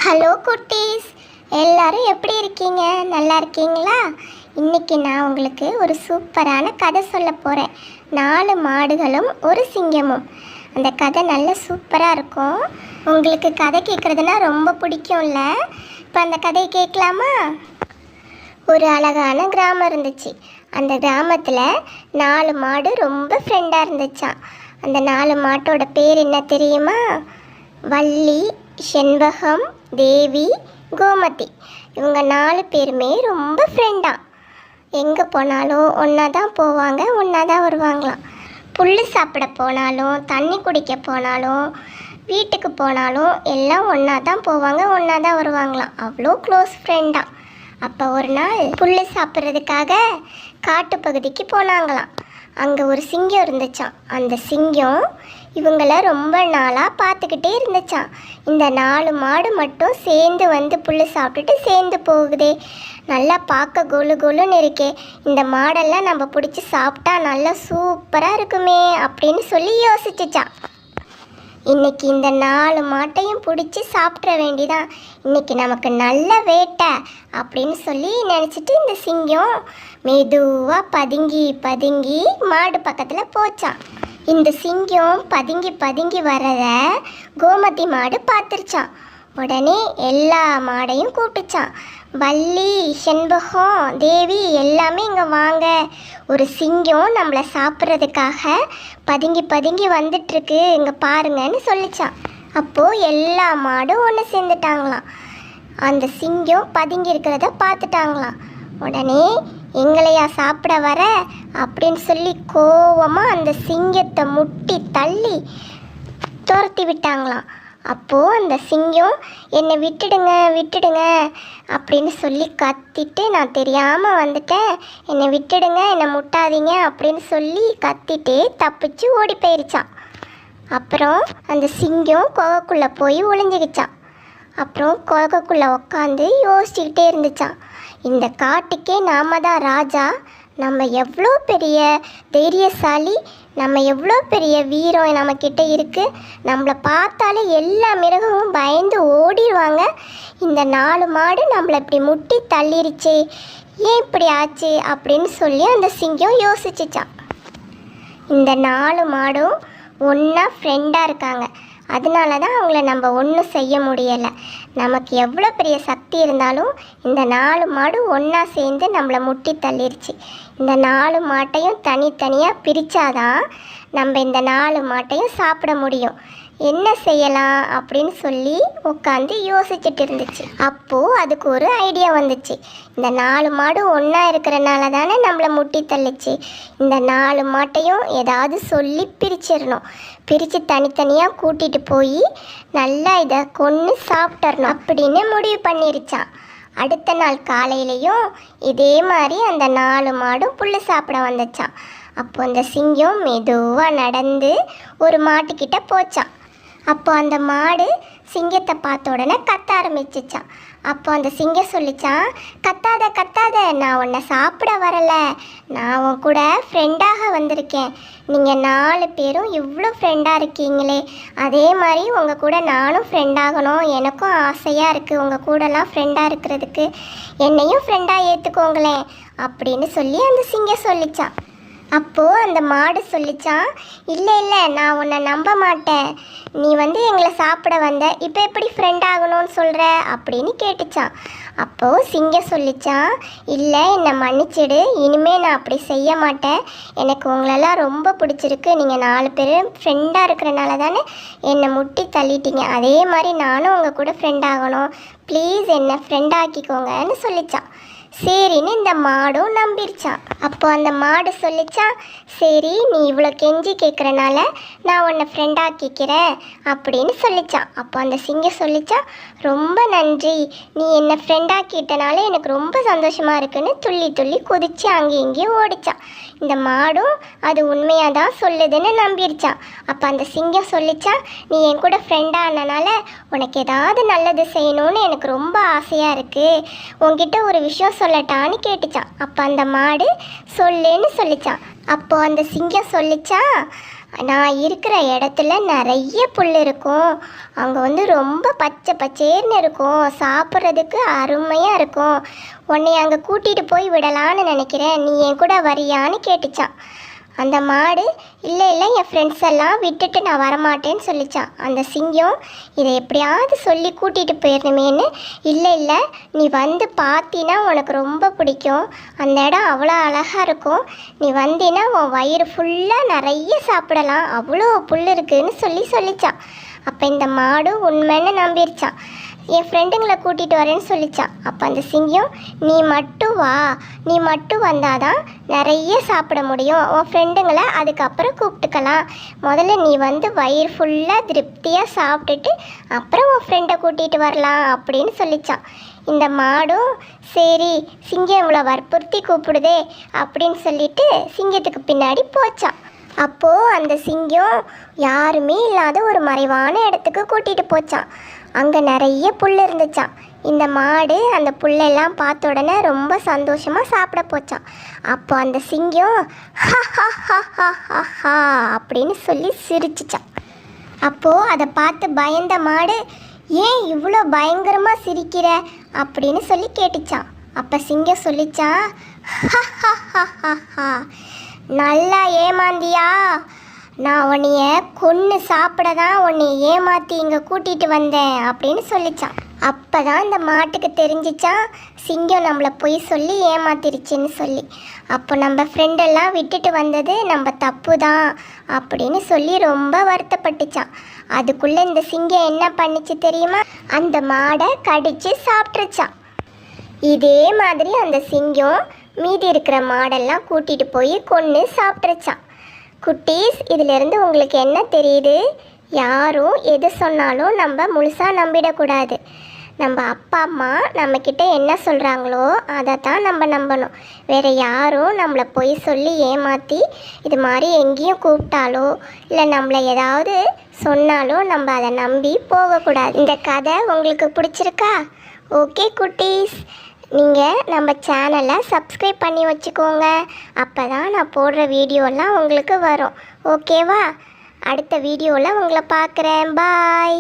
Hello குட்டீஸ், எல்லாரும் எப்படி இருக்கீங்க? நல்லா இருக்கீங்களா? இன்னைக்கு நான் உங்களுக்கு ஒரு சூப்பரான கதை சொல்ல போகிறேன். 4 மாடுகளும் ஒரு சிங்கமும். அந்த கதை நல்ல சூப்பராக இருக்கும். உங்களுக்கு கதை கேட்குறதுனா ரொம்ப பிடிக்கும்ல? இப்போ அந்த கதையை கேட்கலாமா? ஒரு அழகான கிராமம் இருந்துச்சு. அந்த கிராமத்தில் 4 மாடு ரொம்ப ஃப்ரெண்டாக இருந்துச்சான். அந்த 4 மாட்டோட பேர் என்ன தெரியுமா? வள்ளி, செண்பகம், தேவி, கோமதி. இவங்க 4 பேருமே ரொம்ப ஃப்ரெண்டாக. எங்கே போனாலும் ஒன்றா தான் போவாங்க, ஒன்றா தான் வருவாங்களாம். புல் சாப்பிட போனாலும், தண்ணி குடிக்க போனாலும், வீட்டுக்கு போனாலும் எல்லாம் ஒன்றா தான் போவாங்க, ஒன்றா தான் வருவாங்களாம். அவ்வளோ க்ளோஸ் ஃப்ரெண்டாக. அப்போ ஒரு நாள் புல் சாப்பிட்றதுக்காக காட்டு பகுதிக்கு போனாங்களாம். அங்கே ஒரு சிங்கம் இருந்துச்சான். அந்த சிங்கம் இவங்கள ரொம்ப நாளாக பார்த்துக்கிட்டே இருந்துச்சான். இந்த 4 மாடு மட்டும் சேர்ந்து வந்து புல் சாப்பிட்டுட்டு சேர்ந்து போகுதே, நல்லா பார்க்க கொலு கொலுன்னு இருக்கே, இந்த மாடெல்லாம் நம்ம பிடிச்சி சாப்பிட்டா நல்லா சூப்பராக இருக்குமே அப்படின்னு சொல்லி யோசிச்சுச்சான். இன்னைக்கு இந்த 4 மாட்டையும் பிடிச்சி சாப்பிட்ற வேண்டிதான், இன்னைக்கு நமக்கு நல்ல வேட்டை அப்படின்னு சொல்லி நினச்சிட்டு இந்த சிங்கம் மெதுவாக பதுங்கி பதுங்கி மாடு பக்கத்தில் போச்சான். இந்த சிங்கம் பதுங்கி பதுங்கி வரத கோமதி மாடு பார்த்துருச்சான். உடனே எல்லா மாடையும் கூப்பிட்டுச்சான். வள்ளி, செண்பகம், தேவி எல்லாமே இங்கே வாங்க, ஒரு சிங்கம் நம்மளை சாப்பிட்றதுக்காக பதுங்கி பதுங்கி வந்துட்டுருக்கு, இங்கே பாருங்கன்னு சொல்லிச்சான். அப்போது எல்லா மாடும் ஒன்று சேர்ந்துட்டாங்களாம். அந்த சிங்கம் பதுங்கி இருக்கிறத பார்த்துட்டாங்களாம். உடனே எங்களையா சாப்பிட வர அப்படின்னு சொல்லி கோவமாக அந்த சிங்கத்தை முட்டி தள்ளி துரத்தி விட்டாங்களாம். அப்போது அந்த சிங்கம் என்னை விட்டுடுங்க விட்டுடுங்க அப்படின்னு சொல்லி கத்திட்டு, நான் தெரியாமல் வந்துட்டேன், என்னை விட்டுடுங்க, என்னை முட்டாதீங்க அப்படின்னு சொல்லி கத்திட்டே தப்பிச்சு ஓடி போயிருச்சான். அப்புறம் அந்த சிங்கம் குகைக்குள்ளே போய் ஒளிஞ்சிக்கிச்சான். அப்புறம் குகைக்குள்ளே உட்காந்து யோசிச்சுக்கிட்டே இருந்துச்சான். இந்த காட்டுக்கே நாம தான் ராஜா, நம்ம எவ்வளோ பெரிய தைரியசாலி, நம்ம எவ்வளோ பெரிய வீரம் நம்மக்கிட்ட இருக்குது, நம்மளை பார்த்தாலே எல்லா மிருகமும் பயந்து ஓடிடுவாங்க, இந்த 4 மாடு நம்மளை இப்படி முட்டி தள்ளிருச்சே, ஏன் இப்படி ஆச்சு அப்படின்னு சொல்லி அந்த சிங்கம் யோசிச்சுச்சான். இந்த 4 மாடும் ஒன்றா ஃப்ரெண்டாக இருக்காங்க, அதனால தான் அவங்கள நம்ம ஒன்றும் செய்ய முடியலை. நமக்கு எவ்வளோ பெரிய சக்தி இருந்தாலும் இந்த 4 மாடு ஒன்றா சேர்ந்து நம்மளை முட்டி தள்ளிருச்சு. இந்த 4 மாட்டையும் தனித்தனியாக பிரித்தாதான் நம்ம இந்த 4 மாட்டையும் சாப்பிட முடியும். என்ன செய்யலாம் அப்படின்னு சொல்லி உட்காந்து யோசிச்சுட்டு இருந்துச்சு. அப்போது அதுக்கு ஒரு ஐடியா வந்துச்சு. இந்த 4 மாடு ஒன்றா இருக்கிறனால தானே நம்மளை முட்டி தள்ளிச்சு, இந்த 4 மாட்டையும் ஏதாவது சொல்லி பிரிச்சிடணும், பிரித்து தனித்தனியாக கூட்டிகிட்டு போய் நல்லா இதை கொன்று சாப்பிட்றணும் அப்படின்னு முடிவு பண்ணிருச்சான். அடுத்த நாள் காலையிலையும் இதே மாதிரி அந்த 4 மாடும் புல் சாப்பிட வந்துச்சான். அப்போ அந்த சிங்கம் மெதுவாக நடந்து ஒரு மாட்டுக்கிட்ட போச்சான். அப்போ அந்த மாடு சிங்கத்தை பார்த்த உடனே கத்த ஆரம்பிச்சிச்சான். அப்போ அந்த சிங்கம் சொல்லிச்சான், கத்தாத கத்தாத, நான் உன்னை சாப்பிட வரலை, நான் உன் கூட ஃப்ரெண்டாக வந்திருக்கேன், நீங்கள் 4 பேரும் இவ்வளோ ஃப்ரெண்டாக இருக்கீங்களே, அதே மாதிரி உங்கள் கூட நானும் ஃப்ரெண்டாகணும், எனக்கும் ஆசையாக இருக்குது உங்கள் கூடலாம் ஃப்ரெண்டாக இருக்கிறதுக்கு, என்னையும் ஃப்ரெண்டாக ஏற்றுக்கோங்களேன் அப்படின்னு சொல்லி அந்த சிங்கம் சொல்லிச்சான். அப்போது அந்த மாடு சொல்லிச்சான், இல்லை இல்லை, நான் உன்னை நம்ப மாட்டேன், நீ எங்களை சாப்பிட வந்த, இப்போ எப்படி ஃப்ரெண்ட் ஆகணும்னு சொல்கிற அப்படின்னு கேட்டுச்சான். அப்போது சிங்கம் சொல்லிச்சான், இல்லை என்னை மன்னிச்சிடு, இனிமேல் நான் அப்படி செய்ய மாட்டேன், எனக்கு உங்களெல்லாம் ரொம்ப பிடிச்சிருக்கு, நீங்கள் 4 பேரும் ஃப்ரெண்டாக இருக்கிறனால தானே என்னை முட்டி தள்ளிட்டீங்க, அதே மாதிரி நானும் உங்கள் கூட ஃப்ரெண்ட் ஆகணும், ப்ளீஸ் என்னை ஃப்ரெண்ட் ஆக்கிக்கோங்கன்னு சொல்லிச்சான். சரின்னு இந்த மாடும் நம்பிருச்சான். அப்போ அந்த மாடு சொல்லிச்சான், சரி நீ இவ்வளோ கெஞ்சி கேட்குறனால நான் உன்னை ஃப்ரெண்டாக்கிக்கிறேன் அப்படின்னு சொல்லிச்சான். அப்போ அந்த சிங்கம் சொல்லிச்சான், ரொம்ப நன்றி, நீ என்னை ஃப்ரெண்டாக்கிட்டனால எனக்கு ரொம்ப சந்தோஷமாக இருக்குன்னு துள்ளி துள்ளி குதித்து அங்கேயும் இங்கேயும் ஓடிச்சான். இந்த மாடும் அது உண்மையாக தான் சொல்லுதுன்னு நம்பிருச்சான். அப்போ அந்த சிங்கம் சொல்லிச்சான், நீ என் கூட ஃப்ரெண்டானனால உனக்கு ஏதாவது நல்லது செய்யணும்னு எனக்கு ரொம்ப ஆசையாக இருக்குது, உன்கிட்ட ஒரு விஷயம் சொல்லட்டான்னு கேட்டுச்சான். அப்போ அந்த மாடு சொல்லுன்னு சொல்லிச்சான். அப்போது அந்த சிங்கம் சொல்லிச்சான், நான் இருக்கிற இடத்துல நிறைய புல் இருக்கும். அங்கே வந்து ரொம்ப பச்சை பச்சேர்னு இருக்கும். சாப்பிட்றதுக்கு அருமையாக இருக்கும். உன்னை அங்கே கூட்டிகிட்டு போய் விடலான்னு நினைக்கிறேன். நீ என் கூட வரியான்னு கேட்டுச்சான். அந்த மாடு இல்லை இல்லை என் ஃப்ரெண்ட்ஸ் எல்லாம் விட்டுட்டு நான் வரமாட்டேன்னு சொல்லிச்சான். அந்த சிங்கம் இதை எப்படியாவது சொல்லி கூட்டிகிட்டு போயிடணுமேன்னு, இல்லை இல்லை நீ வந்து பார்த்தினா உனக்கு ரொம்ப பிடிக்கும். அந்த இடம் அவ்வளோ அழகாக இருக்கும். நீ வந்தினா உன் வயிறு ஃபுல்லாக நிறைய சாப்பிடலாம். அவ்வளோ புல் இருக்குதுன்னு சொல்லிச்சான். அப்போ இந்த மாடு உண்மைன்னு நம்பிருச்சான். என் ஃப்ரெண்டுங்களை கூட்டிகிட்டு வரேன்னு சொல்லிச்சான். அப்போ அந்த சிங்கம் நீ மட்டும் வா, நீ மட்டும் வந்தாதான் நிறைய சாப்பிட முடியும். உன் ஃப்ரெண்டுங்களை அதுக்கப்புறம் கூப்பிட்டுக்கலாம். முதல்ல நீ வந்து வயிறு ஃபுல்லாக திருப்தியாக சாப்பிட்டுட்டு அப்புறம் உன் ஃப்ரெண்டை கூட்டிகிட்டு வரலாம் அப்படின்னு சொல்லிச்சான். இந்த மாடும் சரி சிங்கம் இவ்வளோ வற்புறுத்தி கூப்பிடுதே அப்படின்னு சொல்லிட்டு சிங்கத்துக்கு பின்னாடி போச்சான். அப்போது அந்த சிங்கம் யாருமே இல்லாத ஒரு மறைவான இடத்துக்கு கூட்டிகிட்டு போச்சான். அங்கே நிறைய புல் இருந்துச்சான். இந்த மாடு அந்த புல்லெல்லாம் பார்த்த உடனே ரொம்ப சந்தோஷமாக சாப்பிட போச்சான். அப்போ அந்த சிங்கம் ஹா அப்படின்னு சொல்லி சிரிச்சிச்சான். அப்போது அதை பார்த்து பயந்த மாடு ஏன் இவ்வளோ பயங்கரமாக சிரிக்கிற அப்படின்னு சொல்லி கேட்டுச்சான். அப்போ சிங்கம் சொல்லிச்சான் நல்லா ஏமாந்தியா, நான் உன்னைய கொன்று சாப்பிட தான் உன்னை ஏமாற்றி இங்கே கூட்டிகிட்டு வந்தேன் அப்படின்னு சொல்லிச்சான். அப்போ தான் இந்த மாட்டுக்கு தெரிஞ்சிச்சான் சிங்கம் நம்மளை பொய் சொல்லி ஏமாத்திருச்சுன்னு சொல்லி. அப்போ நம்ம ஃப்ரெண்டெல்லாம் விட்டுட்டு வந்தது நம்ம தப்பு தான் அப்படின்னு சொல்லி ரொம்ப வருத்தப்பட்டுச்சான். அதுக்குள்ளே இந்த சிங்கம் என்ன பண்ணிச்சு தெரியுமா? அந்த மாடை கடித்து சாப்பிட்ருச்சான். இதே மாதிரி அந்த சிங்கம் மீதி இருக்கிற மாடெல்லாம் கூட்டிகிட்டு போய் கொன்று சாப்பிட்ருச்சான். குட்டீஸ், இதிலேருந்து உங்களுக்கு என்ன தெரியுது? யாரும் எது சொன்னாலும் நம்ம முழுசாக நம்பிடக்கூடாது. நம்ம அப்பா அம்மா நம்மக்கிட்ட என்ன சொல்கிறாங்களோ அதை தான் நம்ம நம்பணும். வேறு யாரும் நம்மளை பொய் சொல்லி ஏமாற்றி இது மாதிரி எங்கேயும் கூப்பிட்டாலோ இல்லை நம்மளை ஏதாவது சொன்னாலோ நம்ம அதை நம்பி போகக்கூடாது. இந்த கதை உங்களுக்கு பிடிச்சிருக்கா? ஓகே குட்டீஸ், நீங்கள் நம்ம சேனலை சப்ஸ்கிரைப் பண்ணி வச்சுக்கோங்க. அப்போ தான் நான் போடுற வீடியோலாம் உங்களுக்கு வரும். ஓகேவா? அடுத்த வீடியோவில் உங்களை பார்க்குறேன். பாய்.